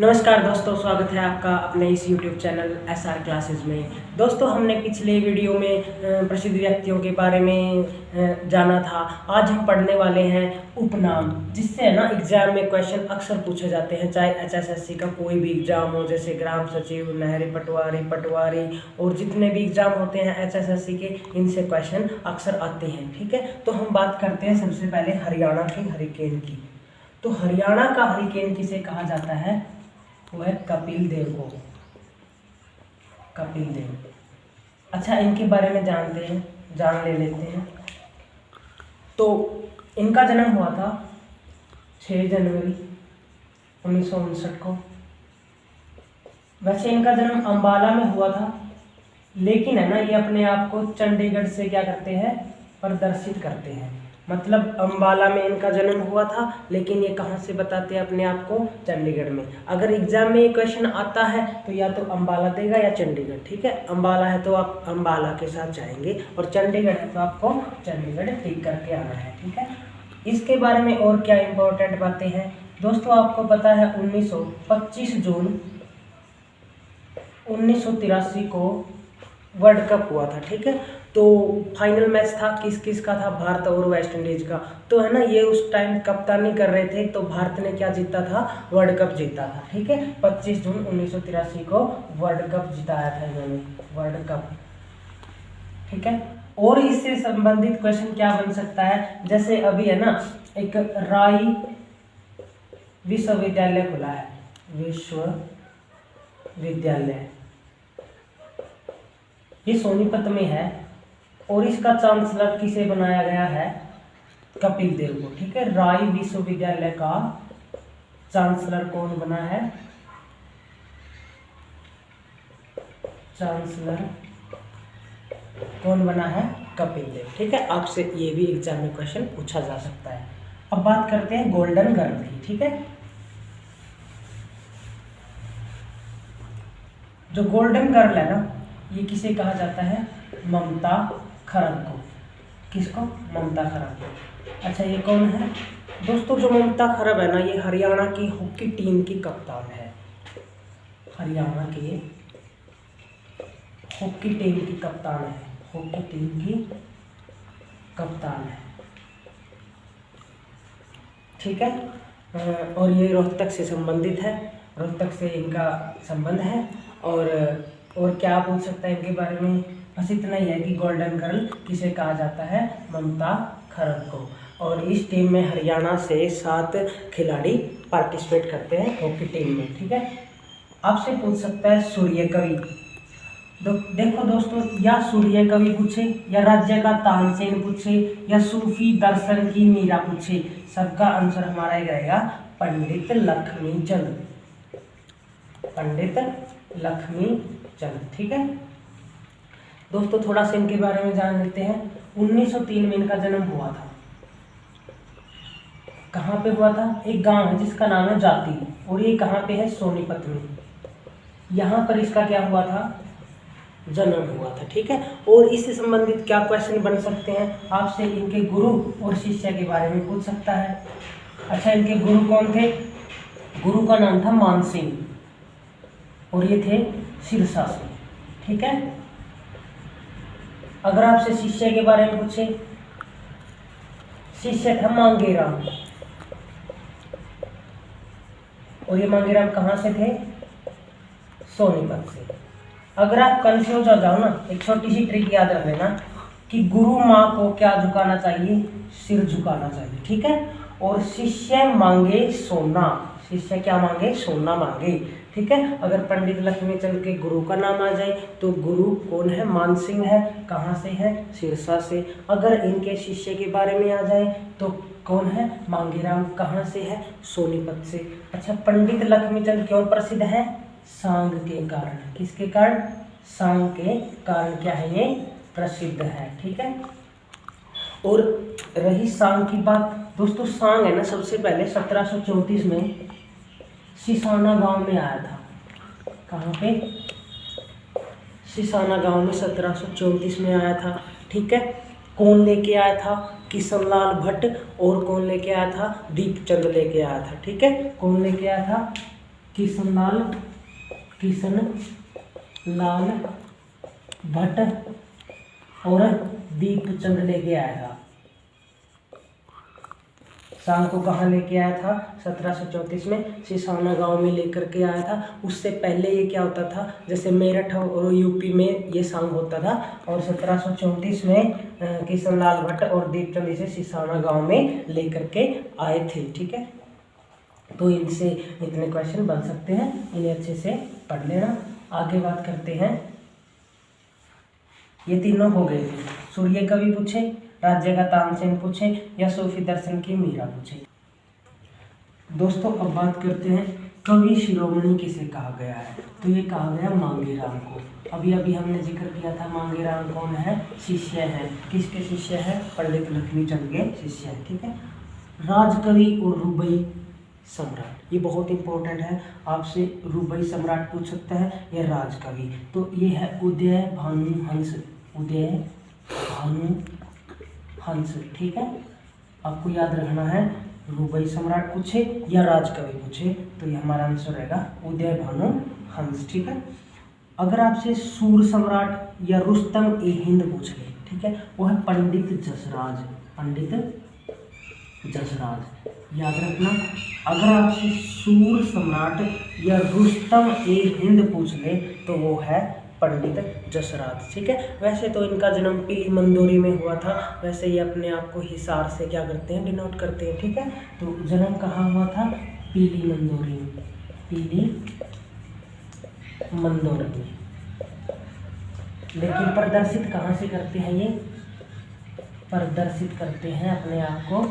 नमस्कार दोस्तों, स्वागत है आपका अपने इस YouTube चैनल SR क्लासेस में। दोस्तों, हमने पिछले वीडियो में प्रसिद्ध व्यक्तियों के बारे में जाना था। आज हम पढ़ने वाले हैं उपनाम, जिससे ना एग्जाम में क्वेश्चन अक्सर पूछे जाते हैं, चाहे HSSC का कोई भी एग्जाम हो, जैसे ग्राम सचिव, नहरी पटवारी और जितने भी एग्जाम होते हैं HSSC के, इनसे क्वेश्चन अक्सर आते हैं। ठीक है, तो हम बात करते हैं सबसे पहले हरियाणा के हरिकेन की। तो हरियाणा का हरिकेन किसे कहा जाता है? वो है कपिल देव को, कपिल देव। अच्छा, इनके बारे में जान ले लेते हैं। तो इनका जन्म हुआ था 6 जनवरी 1959 को। वैसे इनका जन्म अंबाला में हुआ था, लेकिन है ना, ये अपने आप को चंडीगढ़ से क्या करते हैं, प्रदर्शित करते हैं। मतलब अंबाला में इनका जन्म हुआ था, लेकिन ये कहाँ से बताते हैं अपने आप को? चंडीगढ़ में। अगर एग्जाम में ये क्वेश्चन आता है तो या तो अंबाला देगा या चंडीगढ़। ठीक है, अंबाला है तो आप अंबाला के साथ जाएंगे, और चंडीगढ़ है तो आपको चंडीगढ़ टिक करके आना है। ठीक है, इसके बारे में और क्या इंपॉर्टेंट बातें हैं दोस्तों? आपको पता है 25 जून 1983 को वर्ल्ड कप हुआ था। ठीक है, तो फाइनल मैच था किस का था? भारत और वेस्ट इंडीज का। तो है ना, ये उस टाइम कप्तानी कर रहे थे, तो भारत ने क्या जीता था? वर्ल्ड कप जीता था। ठीक है, 25 जून 1983 को वर्ल्ड कप जिताया था इन्होंने, वर्ल्ड कप। ठीक है, और इससे संबंधित क्वेश्चन क्या बन सकता है? जैसे अभी है ना, एक राई विश्वविद्यालय खुला है, विश्वविद्यालय, ये सोनीपत में है, और इसका चांसलर किसे बनाया गया है? कपिल देव को। ठीक है, राय विश्वविद्यालय का चांसलर कौन बना है? चांसलर कौन बना है? कपिल देव। ठीक है, आपसे ये भी एग्जाम में क्वेश्चन पूछा जा सकता है। अब बात करते हैं गोल्डन गर्ल की। ठीक है, जो गोल्डन गर्ल है ना, ये किसे कहा जाता है? ममता खरब को। किसको? ममता खरब को। अच्छा, ये कौन है दोस्तों? जो ममता खरब है ना, ये हरियाणा की हॉकी टीम की कप्तान है। हरियाणा की हॉकी टीम की कप्तान है, हॉकी टीम की कप्तान है। ठीक है, और ये रोहतक से संबंधित है, रोहतक से इनका संबंध है। और क्या पूछ सकता है इनके बारे में? बस इतना ही है कि गोल्डन गर्ल किसे कहा जाता है? ममता खरब को। और इस टीम में हरियाणा से 7 खिलाड़ी पार्टिसिपेट करते हैं हॉकी टीम में। ठीक है, आपसे पूछ सकता है सूर्य कवि। देखो दोस्तों, या सूर्य कवि पूछे, या राज्य का तानसेन पूछे, या सूफी दर्शन की मीरा पूछे, सबका आंसर हमारा ही रहेगा पंडित लक्ष्मीचंद, पंडित लक्ष्मीचंद। ठीक है दोस्तों, थोड़ा सा इनके बारे में जान लेते हैं। 1903 में इनका जन्म हुआ था। कहाँ पे हुआ था? एक गांव है जिसका नाम है जाति, और ये कहाँ पे है? सोनीपत में। यहाँ पर इसका क्या हुआ था? जन्म हुआ था। ठीक है, और इससे संबंधित क्या क्वेश्चन बन सकते हैं? आपसे इनके गुरु और शिष्य के बारे में पूछ सकता है। अच्छा, इनके गुरु कौन थे? गुरु का नाम था मानसिंह, और ये थे सिरसा से। ठीक है, अगर आपसे शिष्य के बारे में पूछे, शिष्य था मांगेराम, और ये मांगेराम कहाँ से थे? सोनीपत से। अगर आप कंफ्यूज हो जाओ ना, एक छोटी सी ट्रिक याद रख लेना कि गुरु माँ को क्या झुकाना चाहिए? सिर झुकाना चाहिए। ठीक है, और शिष्य मांगे सोना, शिष्य क्या मांगे? सोना मांगे। ठीक है, अगर पंडित लक्ष्मीचंद के गुरु का नाम आ जाए तो गुरु कौन है? मानसिंह है। कहाँ से है? सिरसा से। अगर इनके शिष्य के बारे में आ जाए तो कौन है? मांगेराम। कहाँ से है? सोनीपत से। अच्छा, पंडित लक्ष्मीचंद क्यों प्रसिद्ध है? सांग के कारण। किसके कारण? सांग के कारण क्या है? ये प्रसिद्ध है। ठीक है, और रही सांग की बात दोस्तों, सांग है ना, सबसे पहले 1734 में सिसाना गांव में आया था। कहाँ पे? सिसाना गांव में 1734 में आया था। ठीक है, कौन लेके आया था? किशनलाल भट्ट। और कौन लेके आया था? दीपचंद लेके आया था। ठीक है, कौन लेके आया था? किशन लाल भट्ट और दीपचंद लेके आया था। शाम को कहाँ लेके आया था? 1734 में सिसौना गांव में लेकर के आया था। उससे पहले ये क्या होता था, जैसे मेरठ और यूपी में ये सांग होता था, और 1734 में किशनलाल भट्ट और दीपचंद इसे सिसौना गांव में लेकर के आए थे। ठीक है, तो इनसे इतने क्वेश्चन बन सकते हैं, इन्हें अच्छे से पढ़ लेना। आगे बात करते हैं, ये तीनों हो गए थे। सूर्य कवि पूछे, राज्य का तानसेन पूछे, या सूफी दर्शन की मीरा पूछे। दोस्तों अब बात करते हैं कवि शिरोमणि किसे कहा गया है। तो ये कहा गया मांगेराम को। अभी हमने जिक्र किया था, मांगेराम कौन है? शिष्य है। किसके शिष्य है? पंडित लक्ष्मीचंद के शिष्य है। ठीक है, राजकवि और रुबाई सम्राट, ये बहुत इंपॉर्टेंट है, आपसे रुबाई सम्राट पूछ सकता है या राजकवि। तो ये है उदय भानु हंस, उदय भानु हंस। ठीक है, आपको याद रखना है, रुबाई सम्राट पूछे या राजकवि पूछे तो ये हमारा आंसर रहेगा उदय भानु हंस। ठीक है, अगर आपसे सूर सम्राट या रुस्तम ए हिंद पूछ ले, ठीक है, वो है पंडित जसराज, पंडित जसराज, याद रखना। अगर आपसे सूर सम्राट या रुस्तम ए हिंद पूछ ले तो वो है पंडित जसराज। ठीक है, वैसे तो इनका जन्म पीली मंदोरी में हुआ था, वैसे ये अपने आप को हिसार से क्या करते हैं? डिनोट करते हैं। ठीक है, तो जन्म कहाँ हुआ था? पीली मंदोरी में, पीली मंदोरी में। लेकिन प्रदर्शित कहाँ से करते हैं? ये प्रदर्शित करते हैं अपने आप को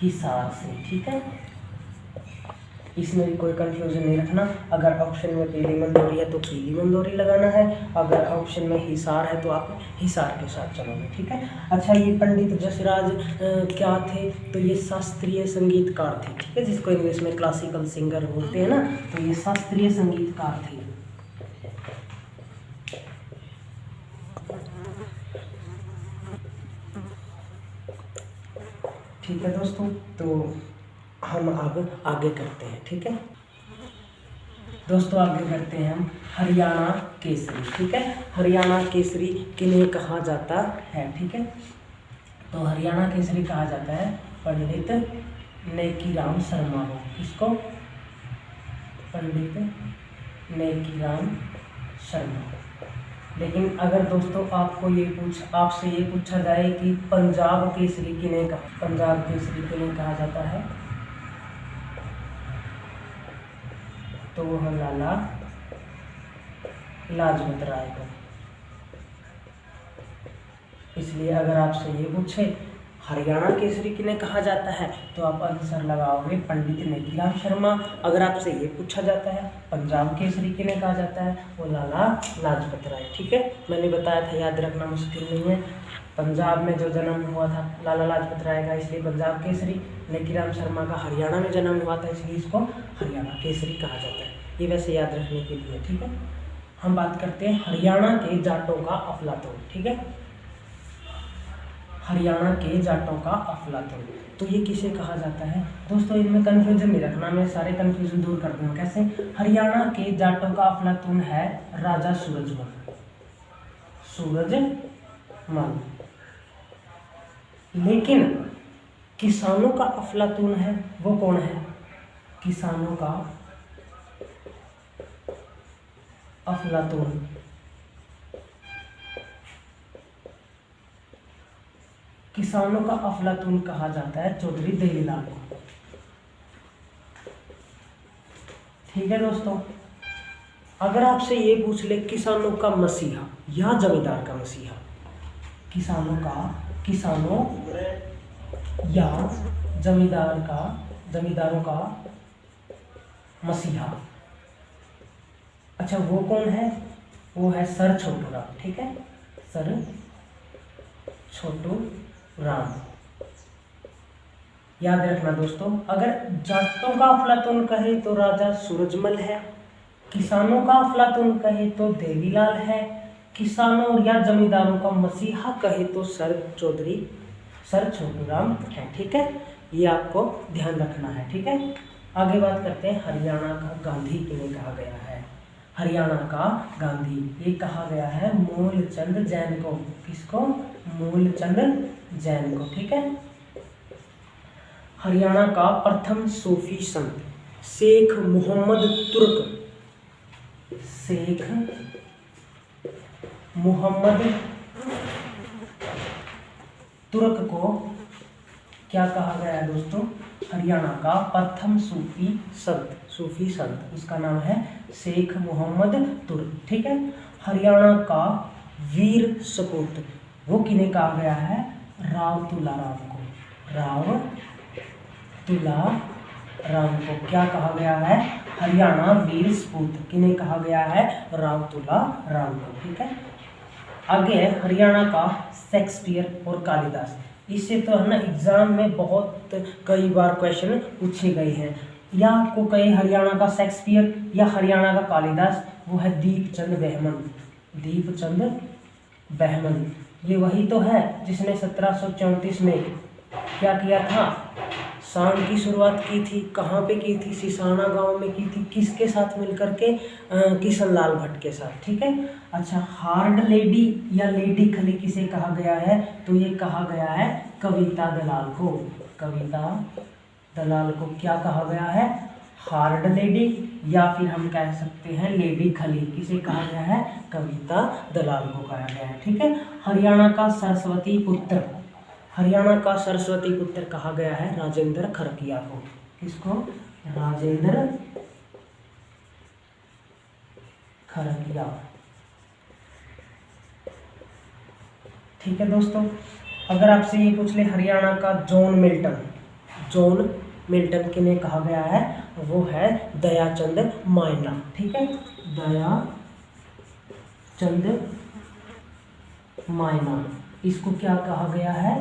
हिसार से। ठीक है, इसमें भी कोई कंफ्यूजन नहीं रखना। अगर ऑप्शन में पीली मंदोरी है तो पीली मंदोरी लगाना है, अगर ऑप्शन में हिसार है तो आप हिसार के साथ चलोगे। ठीक है, अच्छा, ये पंडित जसराज क्या थे? तो ये शास्त्रीय संगीतकार थे। ठीक है, जिसको इंग्लिश में क्लासिकल सिंगर बोलते हैं ना, तो ये शास्त्रीय संगीतकार थे। ठीक है दोस्तों, तो हम अब आगे करते हैं। ठीक है दोस्तों, आगे करते हैं हम हरियाणा केसरी। ठीक है, हरियाणा केसरी किन्हें कहा जाता है? ठीक है, तो हरियाणा केसरी कहा जाता है पंडित नेकीराम शर्मा को। किसको? पंडित नेकीराम शर्मा। लेकिन अगर दोस्तों आपसे ये पूछा जाए कि पंजाब केसरी किन्हें कहा जाता है, तो वह लाला लाजपत राय को। इसलिए अगर आपसे ये पूछे हरियाणा केसरी किन्हें कहा जाता है तो आप आंसर लगाओगे पंडित नेकीराम शर्मा। अगर आपसे ये पूछा जाता है पंजाब केसरी किन्हें कहा जाता है, वो लाला लाजपत राय। ठीक है, मैंने बताया था, याद रखना मुश्किल नहीं है। पंजाब में जो जन्म हुआ था लाला लाजपत राय का, इसलिए पंजाब केसरी। नेकीराम शर्मा का हरियाणा में जन्म हुआ था, इसलिए इसको हरियाणा केसरी कहा जाता है। ये वैसे याद रखने के लिए। ठीक है, हम बात करते हैं हरियाणा के जाटों का अफलातून। ठीक है, हरियाणा के जाटों का अफलातून, तो ये किसे कहा जाता है? दोस्तों इनमें कंफ्यूजन नहीं रखना, मैं सारे कंफ्यूजन दूर कर दूंगा। कैसे? हरियाणा के जाटों का अफलातून है राजा सूरजमल, सूरजमल। लेकिन किसानों का अफलातून है, वो कौन है? किसानों का अफलातून, किसानों का अफलातून कहा जाता है चौधरी देवीलाल को। ठीक है दोस्तों, अगर आपसे ये पूछ ले किसानों का मसीहा या जमींदार का मसीहा, किसानों या जमींदारों का मसीहा, अच्छा वो कौन है? वो है सर छोटू राम। ठीक है, सर छोटू राम, याद रखना दोस्तों। अगर जाटों का अफलातून कहे तो राजा सूरजमल है, किसानों का अफलातून कहे तो देवीलाल है, किसानों या जमींदारों का मसीहा कहे तो सर छोटू राम है। ठीक है, ये आपको ध्यान रखना है। ठीक है, आगे बात करते हैं हरियाणा का गांधी किन्हें कहा गया है। हरियाणा का गांधी ये कहा गया है मूलचंद जैन को। किसको? मूलचंद जैन को। ठीक है। हरियाणा का प्रथम सूफी संत शेख मोहम्मद तुर्क। शेख मोहम्मद तुर्क को क्या कहा गया है दोस्तों? हरियाणा का प्रथम सूफी संत उसका नाम है शेख मोहम्मद तुर्क। ठीक है। हरियाणा का वीर सपूत वो किन्हें कहा गया है? राव तुलाराम को। राव तुलाराम को क्या कहा गया है? हरियाणा वीर सपूत किन्हें कहा गया है? राव तुलाराम को। ठीक है। आगे है हरियाणा का शेक्सपियर और कालिदास। इससे तो है ना एग्जाम में बहुत कई बार क्वेश्चन पूछे गए हैं। या आपको कहे हरियाणा का शेक्सपियर या हरियाणा का कालिदास, वो है दीपचंद बहमन। दीपचंद बहमन ये वही तो है जिसने 1734 में क्या किया था? शाम की शुरुआत की थी। कहाँ पे की थी? सिसाना गांव में की थी। किसके साथ मिलकर के? किशन लाल भट्ट के साथ। ठीक है। अच्छा, हार्ड लेडी या लेडी खली किसे कहा गया है? तो ये कहा गया है कविता दलाल को। कविता दलाल को क्या कहा गया है? हार्ड लेडी या फिर हम कह सकते हैं लेडी खली। किसे कहा गया है? कविता दलाल को कहा गया है। ठीक है। हरियाणा का सरस्वती पुत्र, हरियाणा का सरस्वती पुत्र कहा गया है राजेंद्र खरकिया को। किसको? राजेंद्र खरकिया। ठीक है दोस्तों। अगर आपसे ये पूछ ले हरियाणा का जॉन मिल्टन, जॉन मिल्टन किन्हें कहा गया है? वो है दयाचंद मायना। ठीक है। दयाचंद मायना इसको क्या कहा गया है?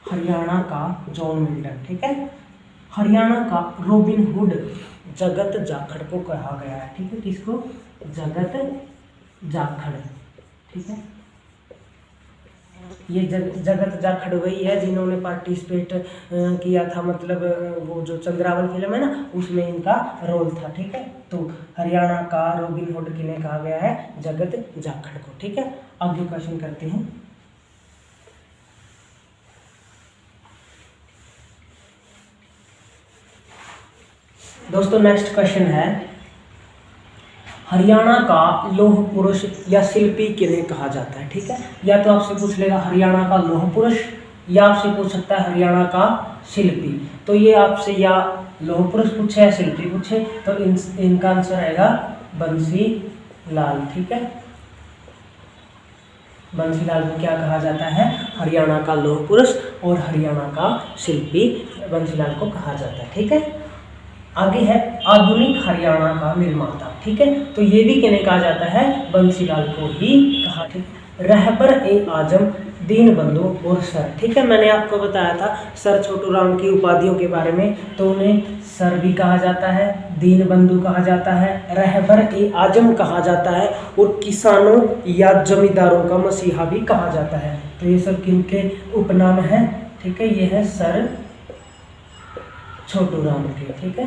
हरियाणा का जॉन मिल्टन। ठीक है। हरियाणा का रॉबिन हुड जगत जाखड़ को कहा गया है। ठीक है। किसको? जगत जाखड़। ठीक है। ये जगत जाखड़ वही है जिन्होंने पार्टिसिपेट किया था, मतलब वो जो चंद्रावल फिल्म है ना उसमें इनका रोल था। ठीक है। तो हरियाणा का रॉबिन हुड किन्हें कहा गया है? जगत जाखड़ को। ठीक है। आगे क्वेश्चन करते हैं। दोस्तों नेक्स्ट क्वेश्चन है हरियाणा का लौह पुरुष या शिल्पी किन्हें कहा जाता है। ठीक है। या तो आपसे पूछ लेगा हरियाणा का लौह पुरुष या आपसे पूछ सकता है हरियाणा का शिल्पी। तो ये आपसे या लौह पुरुष पूछे या शिल्पी पूछे तो इनका आंसर रहेगा बंसी लाल। ठीक है। बंसी लाल को क्या कहा जाता है? हरियाणा का लौह पुरुष और हरियाणा का शिल्पी बंसी लाल को कहा जाता है। ठीक है। आगे है आधुनिक हरियाणा का निर्माता। ठीक है। तो ये भी किन्हें कहा जाता है? बंसीलाल को ही कहा। ठीक। रहबर ए आजम, दीन बंधु और सर। ठीक है। मैंने आपको बताया था सर छोटू राम की उपाधियों के बारे में, तो उन्हें सर भी कहा जाता है, दीन बंधु कहा जाता है, रहबर ए आजम कहा जाता है और किसानों या जमींदारों का मसीहा भी कहा जाता है। तो ये सब किनके उपनाम हैं? ठीक है। ये है सर छोटू राम के। ठीक है।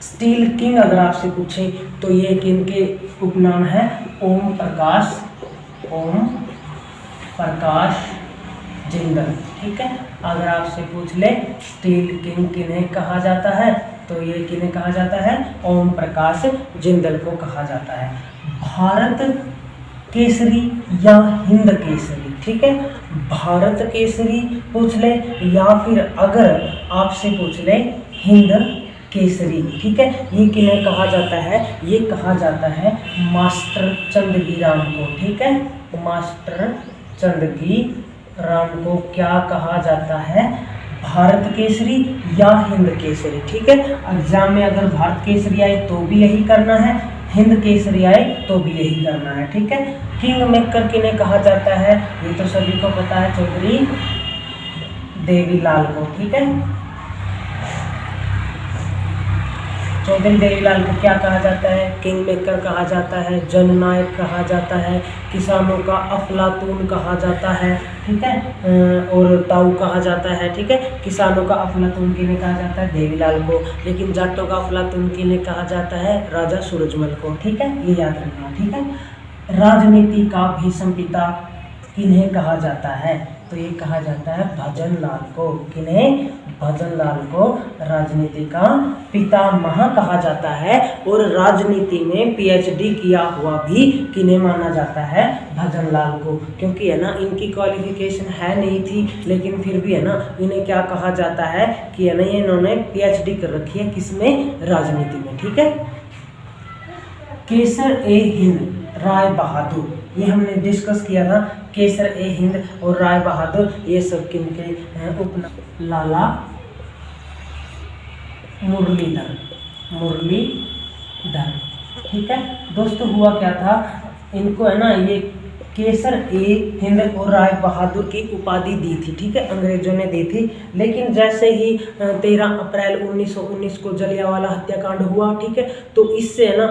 स्टील किंग अगर आपसे पूछे तो ये किनके उपनाम है? ओम प्रकाश जिंदल। ठीक है। अगर आपसे पूछ ले स्टील किंग किन्हें कहा जाता है तो ये किन्हें कहा जाता है? ओम प्रकाश जिंदल को कहा जाता है। भारत केसरी या हिंद केसरी। ठीक है। भारत केसरी पूछ ले या फिर अगर आपसे पूछ ले हिंद केसरी। ठीक है। ये किन्हें कहा जाता है? ये कहा जाता है मास्टर चंदगीराम को। ठीक है। मास्टर चंदगीराम को क्या कहा जाता है? भारत केसरी या हिंद केसरी। ठीक है। एग्जाम में अगर भारत केसरी आए तो भी यही करना है, हिंद केसरी आए तो भी यही करना है। ठीक है। किंग मेकर किन्हें कहा जाता है? ये तो सभी को पता है, चौधरी देवीलाल को। ठीक है। चौधरी देवीलाल को क्या कहा जाता है? किंग मेकर कहा जाता है, जननायक कहा जाता है, किसानों का अफलातून कहा जाता है। ठीक है। और ताऊ कहा जाता है, ठीक है। किसानों का अफलातून किन्हें कहा जाता है, देवीलाल को। लेकिन जाटों का अफलातून किन्हें कहा जाता है, राजा सूरजमल को, ठीक है। ये याद रखना, ठीक है। राजनीति का भीष्म पिता किन्हें कहा जाता है, तो ये कहा जाता है भजनलाल को। किन्हें? भजनलाल को राजनीति का पितामह कहा जाता है। और राजनीति में पीएचडी किया हुआ भी किन्हें माना जाता है, भजनलाल को। क्योंकि है ना इनकी क्वालिफिकेशन है नहीं थी, लेकिन फिर भी है ना इन्हें क्या कहा जाता है कि है ना ये इन्होंने पीएचडी कर रखी है, किसमें? राजनीति में, ठीक है। केसर ए हिंद राय बहादुर, ये हमने डिस्कस किया था। केसर ए हिंद और राय बहादुर ये सब किनके उपनाम? लाला मुरलीधर, मुरलीधर, ठीक है। दोस्तों हुआ क्या था, इनको है ना ये केसर ए हिंद और राय बहादुर की उपाधि दी थी, ठीक है, अंग्रेजों ने दी थी। लेकिन जैसे ही 13 अप्रैल 1919 को जलियांवाला हत्याकांड हुआ, ठीक है, तो इससे है ना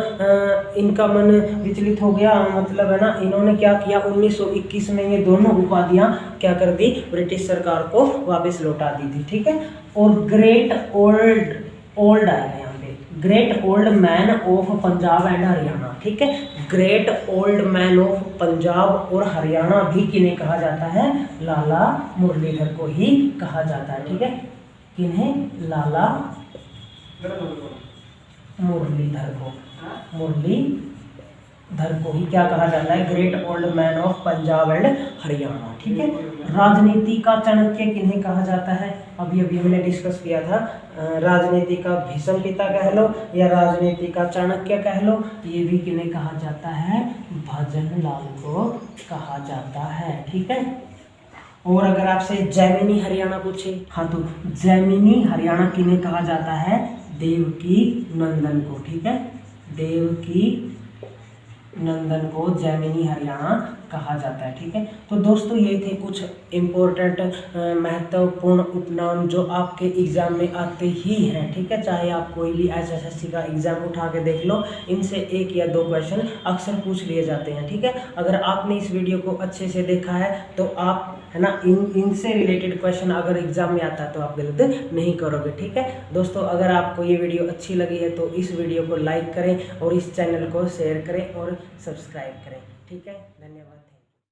इनका मन विचलित हो गया। मतलब है ना इन्होंने क्या किया, 1921 में ये दोनों उपाधियां क्या कर दी, ब्रिटिश सरकार को वापस लौटा दी थी, ठीक है। और ग्रेट ओल्ड आएगा यहाँ पे, great old man of Punjab and Haryana, ठीक है। Great old man of Punjab और हरियाणा भी किन्हें कहा जाता है, लाला मुरलीधर को ही कहा जाता है, ठीक है। किन्हें? लाला मुरलीधर को, मुरलीधर को ही क्या कहा जाता है, great old man of Punjab and Haryana, ठीक है। राजनीति का चाणक्य किन्हें कहा जाता है, अभी अभी हमने डिस्कस किया था। राजनीति का भीष्म पिता कह लो या राजनीति का चाणक्य कह लो, ये भी किन्हें कहा जाता है, भजनलाल को कहा जाता है, ठीक है। और अगर आपसे जैमिनी हरियाणा पूछे, हाँ तो जैमिनी हरियाणा किन्हें कहा जाता है, देवकी नंदन को, ठीक है। देवकी नंदन को जैमिनी हरियाणा कहा जाता है, ठीक है। तो दोस्तों ये थे कुछ इम्पोर्टेंट महत्वपूर्ण उपनाम जो आपके एग्जाम में आते ही हैं, ठीक है। चाहे आप कोई भी एसएससी का एग्जाम उठा के देख लो, इनसे 1 या 2 क्वेश्चन अक्सर पूछ लिए जाते हैं, ठीक है। अगर आपने इस वीडियो को अच्छे से देखा है तो आप है ना इनसे रिलेटेड क्वेश्चन अगर एग्जाम में आता है तो आप गलत नहीं करोगे, ठीक है। दोस्तों अगर आपको ये वीडियो अच्छी लगी है तो इस वीडियो को लाइक करें और इस चैनल को शेयर करें और सब्सक्राइब करें, ठीक है। धन्यवाद।